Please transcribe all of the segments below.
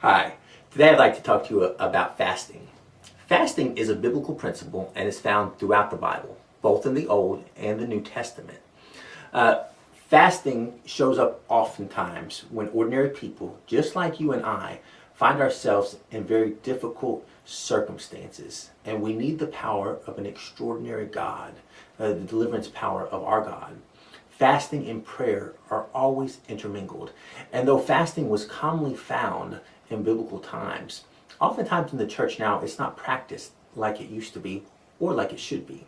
Hi, today I'd like to talk to you about fasting. Fasting is a biblical principle and is found throughout the Bible, both in the Old and the New Testament. Fasting shows up oftentimes when ordinary people, just like you and I, find ourselves in very difficult circumstances, and we need the power of an extraordinary God, the deliverance power of our God. Fasting and prayer are always intermingled, and though fasting was commonly found in biblical times, oftentimes in the church now it's not practiced like it used to be or like it should be.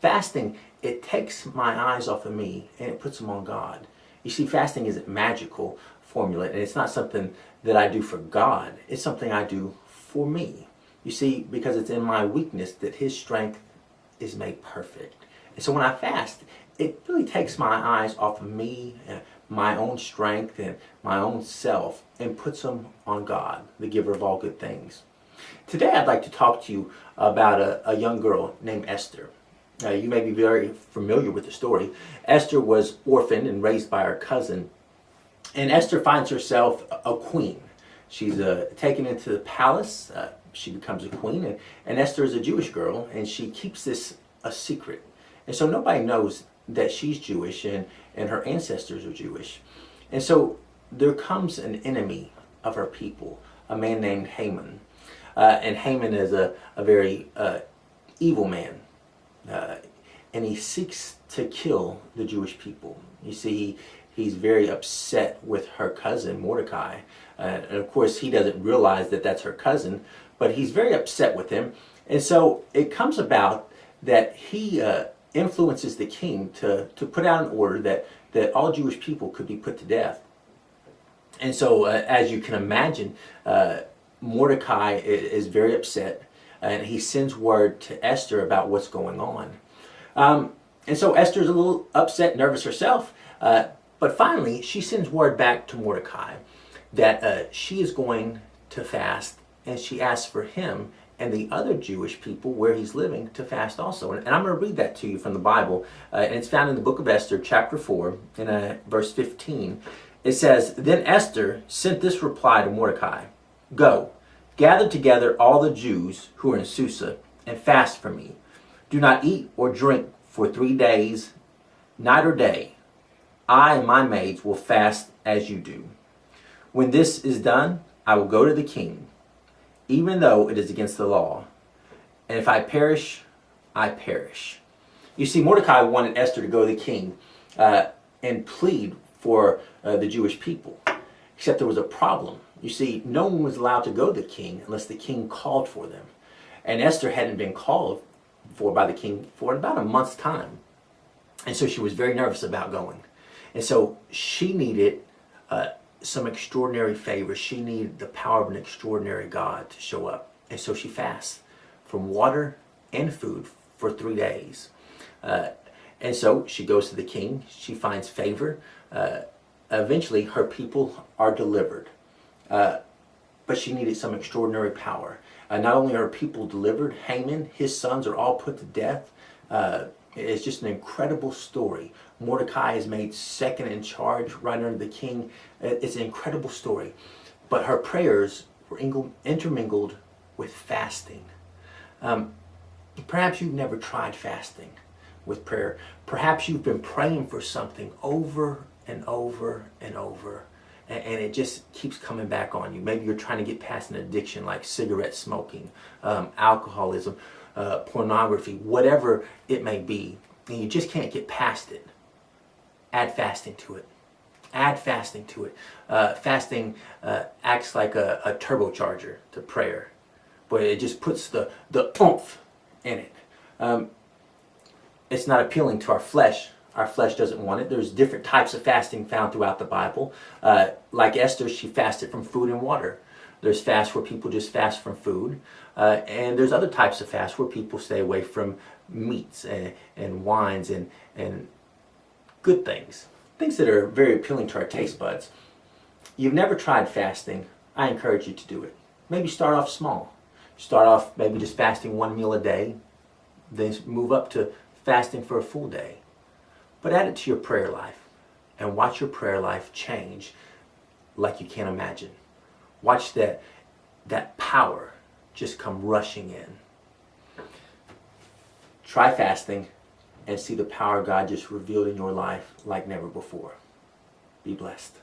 Fasting, it takes my eyes off of me and it puts them on God. You see, fasting isn't magical formula, and it's not something that I do for God. It's something I do for me. You see, because it's in my weakness that His strength is made perfect. And so when I fast, it really takes my eyes off of me, my own strength and my own self, and puts them on God, the giver of all good things. Today I'd like to talk to you about a young girl named Esther. You may be very familiar with the story. Esther was orphaned and raised by her cousin, and Esther finds herself a queen. She's taken into the palace. She becomes a queen, and Esther is a Jewish girl, and she keeps this a secret. And so nobody knows that she's Jewish and her ancestors are Jewish. And so there comes an enemy of her people, a man named Haman. And Haman is a very evil man. And he seeks to kill the Jewish people. You see, he's very upset with her cousin, Mordecai. And of course, he doesn't realize that that's her cousin, but he's very upset with him. And so it comes about that he influences the king to put out an order that all Jewish people could be put to death. And so, as you can imagine, Mordecai is very upset, and he sends word to Esther about what's going on. And so Esther's a little upset, nervous herself, but finally she sends word back to Mordecai that she is going to fast, and she asks for him and the other Jewish people where he's living to fast also. And I'm going to read that to you from the Bible, and it's found in the book of Esther, chapter 4, in verse 15. It says, "Then Esther sent this reply to Mordecai, 'Go, gather together all the Jews who are in Susa and fast for me. Do not eat or drink for 3 days, night or day. I and my maids will fast as you do. When this is done, I will go to the king, even though it is against the law. And if I perish, I perish.'" You see, Mordecai wanted Esther to go to the king and plead for the Jewish people. Except there was a problem. You see, no one was allowed to go to the king unless the king called for them. And Esther hadn't been called for by the king for about a month's time. And so she was very nervous about going. And so she needed some extraordinary favor. She needed the power of an extraordinary God to show up. And so she fasts from water and food for 3 days. And so she goes to the king. She finds favor. Eventually her people are delivered. But she needed some extraordinary power. Not only are her people delivered, Haman, his sons are all put to death. It's just an incredible story. Mordecai is made second in charge right under the king. It's an incredible story. But her prayers were intermingled with fasting. Perhaps you've never tried fasting with prayer. Perhaps you've been praying for something over and over and over, and it just keeps coming back on you. Maybe you're trying to get past an addiction like cigarette smoking, alcoholism, pornography, whatever it may be, and you just can't get past it. Add fasting to it. Add fasting to it. Fasting acts like a turbocharger to prayer, but it just puts the oomph in it. It's not appealing to our flesh. Our flesh doesn't want it. There's different types of fasting found throughout the Bible. Like Esther, she fasted from food and water. There's fasts where people just fast from food. And there's other types of fasts where people stay away from meats and wines and good things. Things that are very appealing to our taste buds. You've never tried fasting, I encourage you to do it. Maybe start off small. Start off maybe just fasting 1 meal a day. Then move up to fasting for a full day. But add it to your prayer life and watch your prayer life change like you can't imagine. Watch that power just come rushing in. Try fasting and see the power of God just revealed in your life like never before. Be blessed.